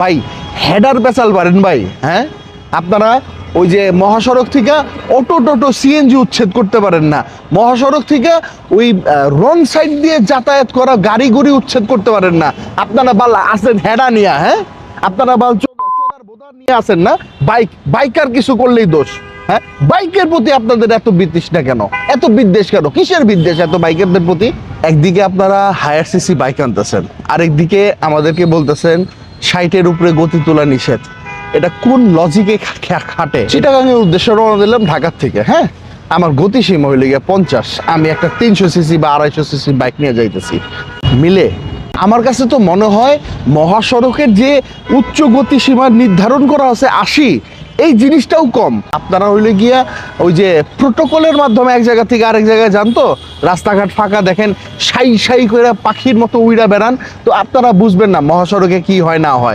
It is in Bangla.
ভাই হেডার পেছাল পারেন ভাই, হ্যাঁ আপনারা ওই যে মহাসড়ক থেকে অটো টোটো সিএনজি উচ্ছেদ করতে পারেন না, মহাসড়ক থেকে ওই রং সাইড দিয়ে যাতায়াত করা গাড়ি গুড়ি উচ্ছেদ করতে পারেন না। আপনারা বাল আসেন হেডা নিয়ে, হ্যাঁ আপনারা বাল চোদার বোদার নিয়ে আসেন না। বাইকার কিছু করলেই দোষ। হ্যাঁ বাইকের প্রতি আপনাদের এত বিতৃষ্ণা কেন, এত বিদ্বেষ কেন, কিসের বিদ্বেষ এত বাইকারদের প্রতি? একদিকে আপনারা হায়ার সিসি বাইক আনতেছেন, আরেকদিকে আমাদেরকে বলতেছেন 60-এর উপরে গতি তোলা নিষেধ। এটা কোন লজিকে খাটে? চিটাগাংয়ের উদ্দেশ্যে রওনা দিলাম ঢাকার থেকে। হ্যাঁ আমার গতিসীমা হইলে গিয়ে 50, আমি একটা 300 সিসি বা 250 সিসি বাইক নিয়ে যাইতেছি। মিলে আমার কাছে তো মনে হয় মহাসড়কের যে উচ্চ গতিসীমা নির্ধারণ করা আছে 80, এই জিনিসটাও কম। আপনারা হইলে গিয়া ওই যে প্রোটোকলের মাধ্যমে এক জায়গা থেকে আরেক জায়গায় যান, তো রাস্তাঘাট ফাঁকা দেখেন, সাই সাই করে পাখির মতো উইড়া বেড়ান, তো আপনারা বুঝবেন না মহাসড়কে কি হয় না হয়।